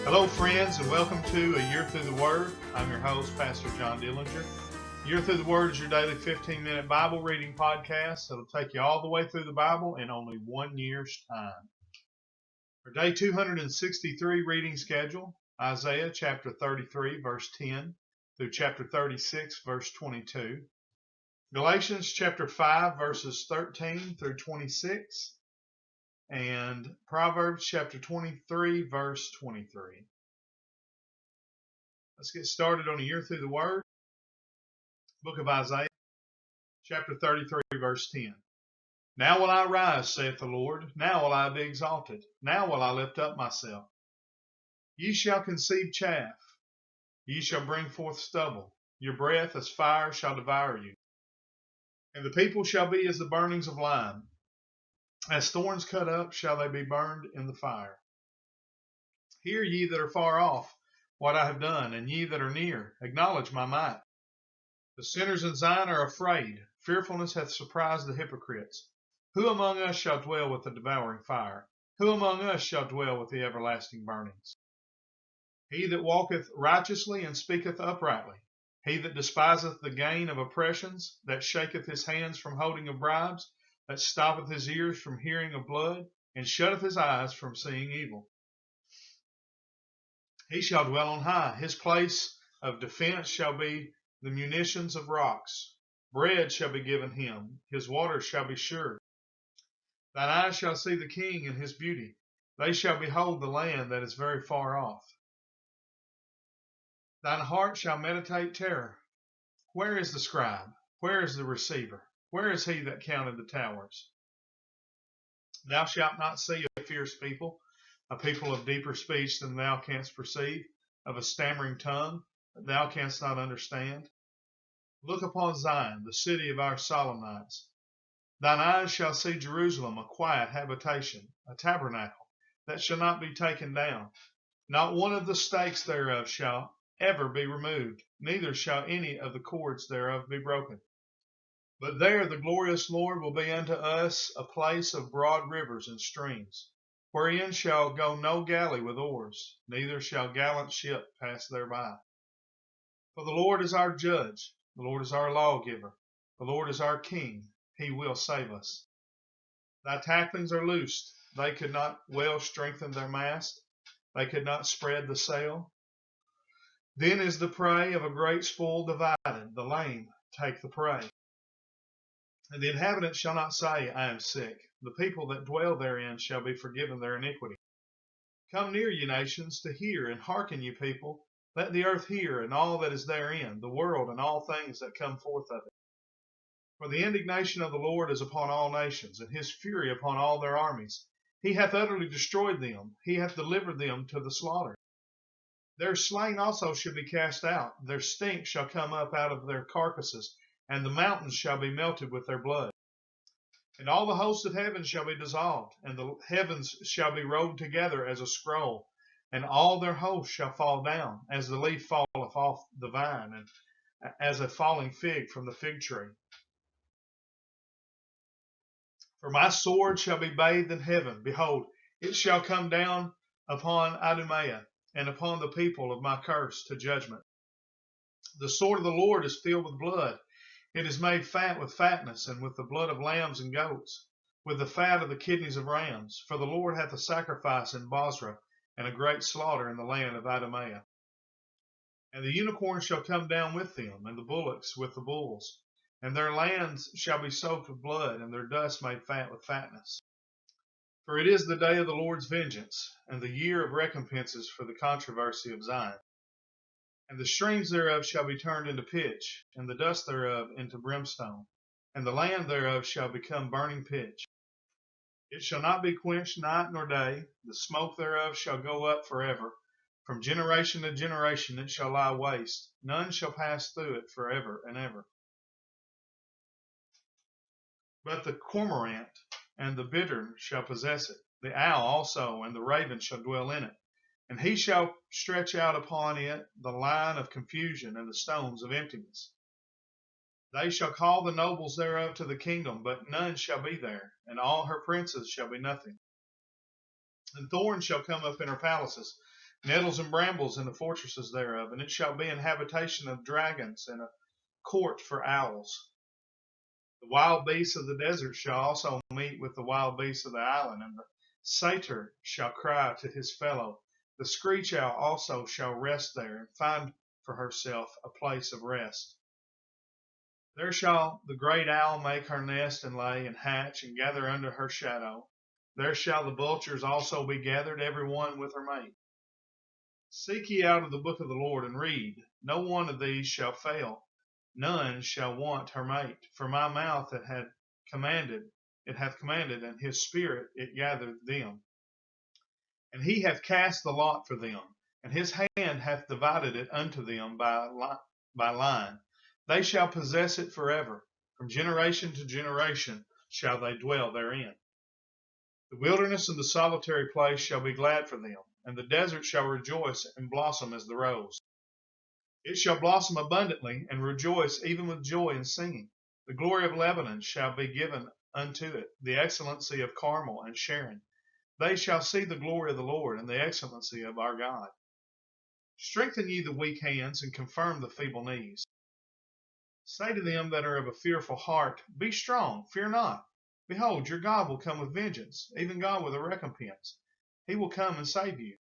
Hello, friends, and welcome to A Year Through the Word. I'm your host, Pastor John Dillinger. Year Through the Word is your daily 15-minute Bible reading podcast that'll take you all the way through the Bible in only 1 year's time. For day 263 reading schedule, Isaiah chapter 33, verse 10 through chapter 36, verse 22. Galatians chapter 5, verses 13 through 26. And Proverbs chapter 23, verse 23. Let's get started on A Year Through the Word. Book of Isaiah, chapter 33, verse 10. Now will I rise, saith the Lord. Now will I be exalted. Now will I lift up myself. Ye shall conceive chaff. Ye shall bring forth stubble. Your breath as fire shall devour you. And the people shall be as the burnings of lime. As thorns cut up shall they be burned in the fire. Hear ye that are far off what I have done, and ye that are near, acknowledge my might. The sinners in Zion are afraid. Fearfulness hath surprised the hypocrites. Who among us shall dwell with the devouring fire? Who among us shall dwell with the everlasting burnings? He that walketh righteously and speaketh uprightly. He that despiseth the gain of oppressions, that shaketh his hands from holding of bribes, that stoppeth his ears from hearing of blood, and shutteth his eyes from seeing evil. He shall dwell on high. His place of defense shall be the munitions of rocks. Bread shall be given him. His waters shall be sure. Thine eyes shall see the king in his beauty. They shall behold the land that is very far off. Thine heart shall meditate terror. Where is the scribe? Where is the receiver? Where is he that counted the towers? Thou shalt not see a fierce people, a people of deeper speech than thou canst perceive, of a stammering tongue that thou canst not understand. Look upon Zion, the city of our solemn nights. Thine eyes shall see Jerusalem, a quiet habitation, a tabernacle that shall not be taken down. Not one of the stakes thereof shall ever be removed, neither shall any of the cords thereof be broken. But there the glorious Lord will be unto us a place of broad rivers and streams, wherein shall go no galley with oars, neither shall gallant ship pass thereby. For the Lord is our judge, the Lord is our lawgiver, the Lord is our king, he will save us. Thy tacklings are loosed, they could not well strengthen their mast, they could not spread the sail. Then is the prey of a great spoil divided, the lame take the prey. And the inhabitants shall not say, I am sick. The people that dwell therein shall be forgiven their iniquity. Come near, ye nations, to hear, and hearken, ye people. Let the earth hear, and all that is therein, the world, and all things that come forth of it. For the indignation of the Lord is upon all nations, and his fury upon all their armies. He hath utterly destroyed them. He hath delivered them to the slaughter. Their slain also shall be cast out. Their stink shall come up out of their carcasses, and the mountains shall be melted with their blood. And all the hosts of heaven shall be dissolved, and the heavens shall be rolled together as a scroll, and all their hosts shall fall down, as the leaf falleth off the vine, and as a falling fig from the fig tree. For my sword shall be bathed in heaven. Behold, it shall come down upon Idumea, and upon the people of my curse to judgment. The sword of the Lord is filled with blood. It is made fat with fatness, and with the blood of lambs and goats, with the fat of the kidneys of rams. For the Lord hath a sacrifice in Bozrah, and a great slaughter in the land of Idumea. And the unicorns shall come down with them, and the bullocks with the bulls. And their lands shall be soaked with blood, and their dust made fat with fatness. For it is the day of the Lord's vengeance, and the year of recompenses for the controversy of Zion. And the streams thereof shall be turned into pitch, and the dust thereof into brimstone, and the land thereof shall become burning pitch. It shall not be quenched night nor day, the smoke thereof shall go up forever. From generation to generation it shall lie waste, none shall pass through it forever and ever. But the cormorant and the bittern shall possess it, the owl also and the raven shall dwell in it. And he shall stretch out upon it the line of confusion and the stones of emptiness. They shall call the nobles thereof to the kingdom, but none shall be there, and all her princes shall be nothing. And thorns shall come up in her palaces, nettles and brambles in the fortresses thereof, and it shall be an habitation of dragons and a court for owls. The wild beasts of the desert shall also meet with the wild beasts of the island, and the satyr shall cry to his fellow. The screech owl also shall rest there, and find for herself a place of rest. There shall the great owl make her nest, and lay, and hatch, and gather under her shadow. There shall the vultures also be gathered, every one with her mate. Seek ye out of the book of the Lord, and read. No one of these shall fail, none shall want her mate. For my mouth it hath commanded, and his spirit it gathered them. And he hath cast the lot for them, and his hand hath divided it unto them by line. They shall possess it forever. From generation to generation shall they dwell therein. The wilderness and the solitary place shall be glad for them, and the desert shall rejoice and blossom as the rose. It shall blossom abundantly and rejoice even with joy and singing. The glory of Lebanon shall be given unto it, the excellency of Carmel and Sharon. They shall see the glory of the Lord and the excellency of our God. Strengthen ye the weak hands and confirm the feeble knees. Say to them that are of a fearful heart, Be strong, fear not. Behold, your God will come with vengeance, even God with a recompense. He will come and save you.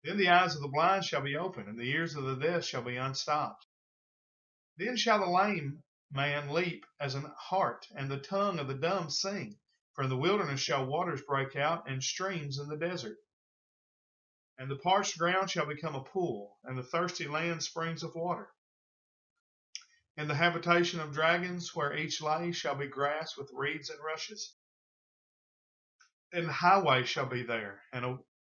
Then the eyes of the blind shall be opened, and the ears of the deaf shall be unstopped. Then shall the lame man leap as an hart, and the tongue of the dumb sing. For in the wilderness shall waters break out, and streams in the desert. And the parched ground shall become a pool, and the thirsty land springs of water. In the habitation of dragons, where each lay, shall be grass with reeds and rushes. And the highway shall be there, and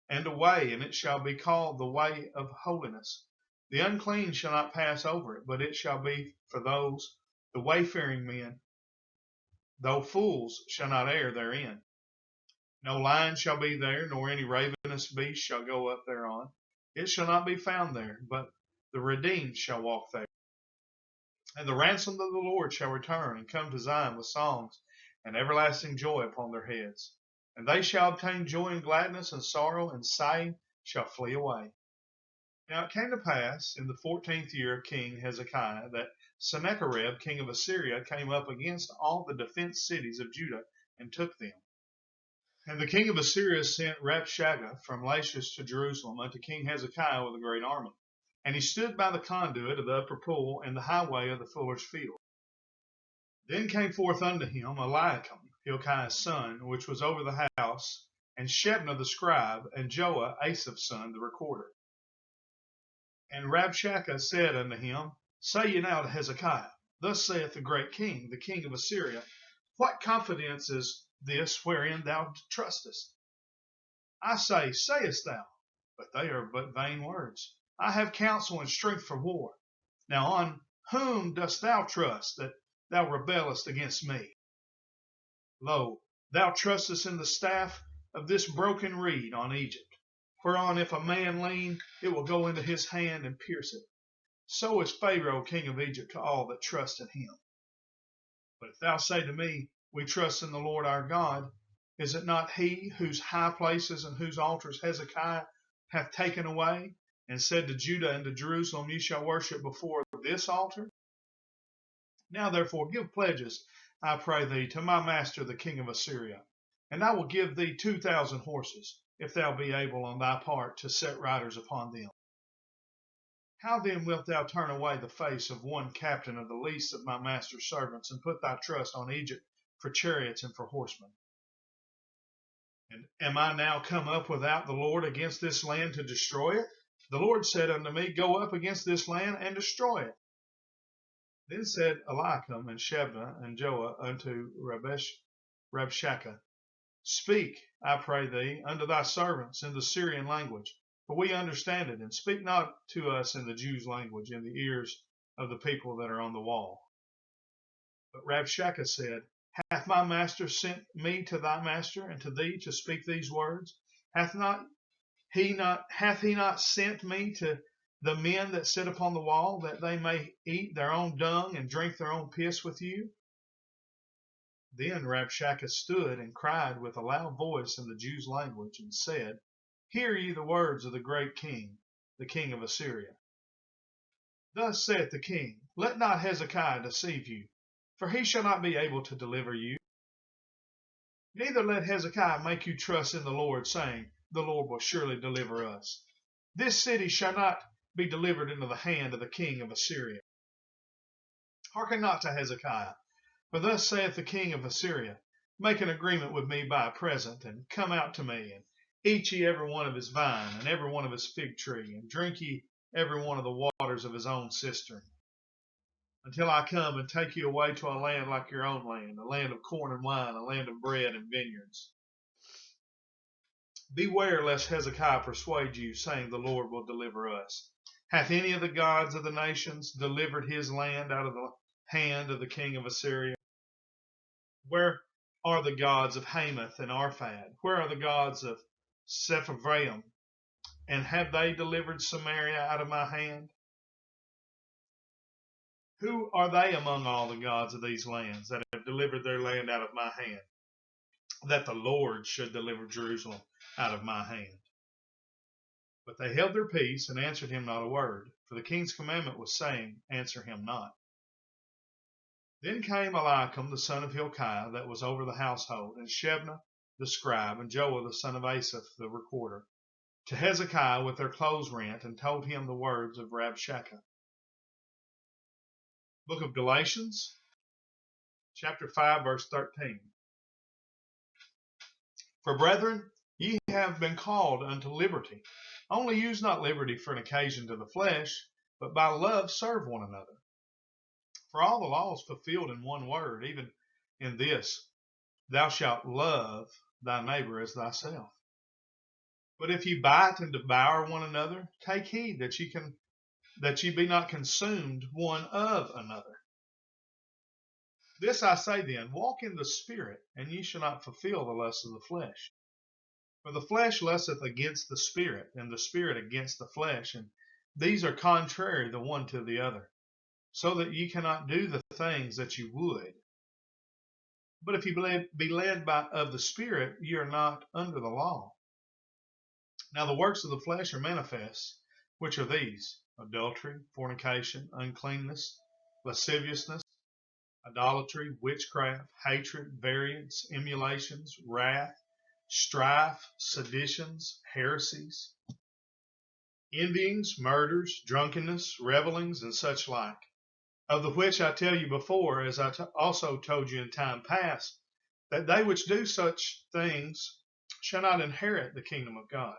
a way, and it shall be called the way of holiness. The unclean shall not pass over it, but it shall be for those, the wayfaring men, though fools shall not err therein. No lion shall be there, nor any ravenous beast shall go up thereon. It shall not be found there, but the redeemed shall walk there. And the ransomed of the Lord shall return and come to Zion with songs and everlasting joy upon their heads. And they shall obtain joy and gladness, and sorrow and sighing shall flee away. Now it came to pass in the 14th year of King Hezekiah that Sennacherib, king of Assyria, came up against all the defenced cities of Judah and took them. And the king of Assyria sent Rabshakeh from Lachish to Jerusalem unto King Hezekiah with a great army. And he stood by the conduit of the upper pool and the highway of the fuller's field. Then came forth unto him Eliakim, Hilkiah's son, which was over the house, and Shebna the scribe, and Joah, Asaph's son, the recorder. And Rabshakeh said unto him, Say ye now to Hezekiah, Thus saith the great king, the king of Assyria, What confidence is this wherein thou trustest? I say, sayest thou, but they are but vain words. I have counsel and strength for war. Now on whom dost thou trust, that thou rebellest against me? Lo, thou trustest in the staff of this broken reed on Egypt, whereon if a man lean, it will go into his hand and pierce it. So is Pharaoh king of Egypt to all that trust in him. But if thou say to me, We trust in the Lord our God, is it not he whose high places and whose altars Hezekiah hath taken away, and said to Judah and to Jerusalem, Ye shall worship before this altar? Now therefore give pledges, I pray thee, to my master the king of Assyria, and I will give thee 2,000 horses, if thou be able on thy part to set riders upon them. How then wilt thou turn away the face of one captain of the least of my master's servants, and put thy trust on Egypt for chariots and for horsemen? And am I now come up without the Lord against this land to destroy it? The Lord said unto me, Go up against this land and destroy it. Then said Eliakim and Shebna and Joah unto Rabshakeh, Speak, I pray thee, unto thy servants in the Syrian language, for we understand it, and speak not to us in the Jews' language, in the ears of the people that are on the wall. But Rabshakeh said, Hath my master sent me to thy master and to thee to speak these words? Hath he not sent me to the men that sit upon the wall, that they may eat their own dung and drink their own piss with you? Then Rabshakeh stood and cried with a loud voice in the Jews' language, and said, Hear ye the words of the great king, the king of Assyria. Thus saith the king, let not Hezekiah deceive you, for he shall not be able to deliver you. Neither let Hezekiah make you trust in the Lord, saying, the Lord will surely deliver us. This city shall not be delivered into the hand of the king of Assyria. Hearken not to Hezekiah, for thus saith the king of Assyria, make an agreement with me by a present, and come out to me, and eat ye every one of his vine, and every one of his fig tree, and drink ye every one of the waters of his own cistern, until I come and take you away to a land like your own land, a land of corn and wine, a land of bread and vineyards. Beware lest Hezekiah persuade you, saying, the Lord will deliver us. Hath any of the gods of the nations delivered his land out of the hand of the king of Assyria? Where are the gods of Hamath and Arphad? Where are the gods of Sepharvaim? And have they delivered Samaria out of my hand? Who are they among all the gods of these lands that have delivered their land out of my hand, that the Lord should deliver Jerusalem out of my hand? But they held their peace and answered him not a word, for the king's commandment was saying, answer him not. Then came Eliakim the son of Hilkiah, that was over the household, and Shebna the scribe, and Joah the son of Asaph the recorder, to Hezekiah with their clothes rent, and told him the words of Rabshakeh. Book of Galatians, chapter 5, verse 13. For brethren, ye have been called unto liberty. Only use not liberty for an occasion to the flesh, but by love serve one another. For all the law is fulfilled in one word, even in this, thou shalt love thy neighbor as thyself. But if ye bite and devour one another, take heed that ye be not consumed one of another. This I say then, walk in the Spirit, and ye shall not fulfill the lusts of the flesh. For the flesh lusteth against the Spirit, and the Spirit against the flesh, and these are contrary the one to the other, so that ye cannot do the things that you would. But if ye be led of the Spirit, ye are not under the law. Now the works of the flesh are manifest, which are these: adultery, fornication, uncleanness, lasciviousness, idolatry, witchcraft, hatred, variance, emulations, wrath, strife, seditions, heresies, envyings, murders, drunkenness, revellings, and such like, of the which I tell you before, as I also told you in time past, that they which do such things shall not inherit the kingdom of God.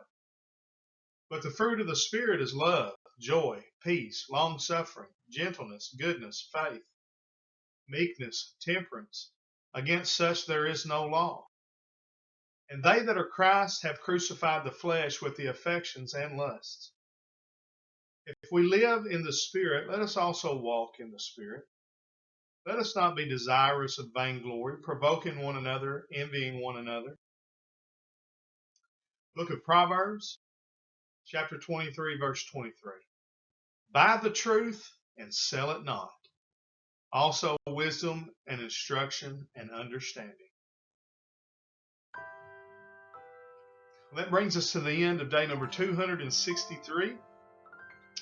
But the fruit of the Spirit is love, joy, peace, long-suffering, gentleness, goodness, faith, meekness, temperance. Against such there is no law. And they that are Christ have crucified the flesh with the affections and lusts. If we live in the Spirit, let us also walk in the Spirit. Let us not be desirous of vainglory, provoking one another, envying one another. Book of Proverbs, chapter 23, verse 23. Buy the truth and sell it not. Also wisdom and instruction and understanding. Well, that brings us to the end of day number 263.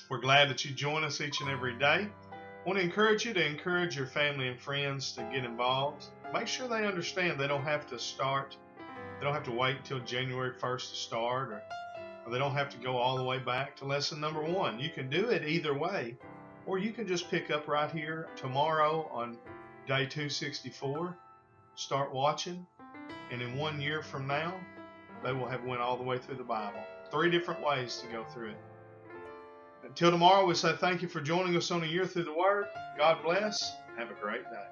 We're glad that you join us each and every day. I want to encourage you to encourage your family and friends to get involved. Make sure they understand they don't have to start. They don't have to wait until January 1st to start, or they don't have to go all the way back to lesson number 1. You can do it either way, or you can just pick up right here tomorrow on day 264, start watching, and in 1 year from now, they will have went all the way through the Bible. 3 different ways to go through it. Until tomorrow, we say thank you for joining us on A Year Through the Word. God bless. Have a great day.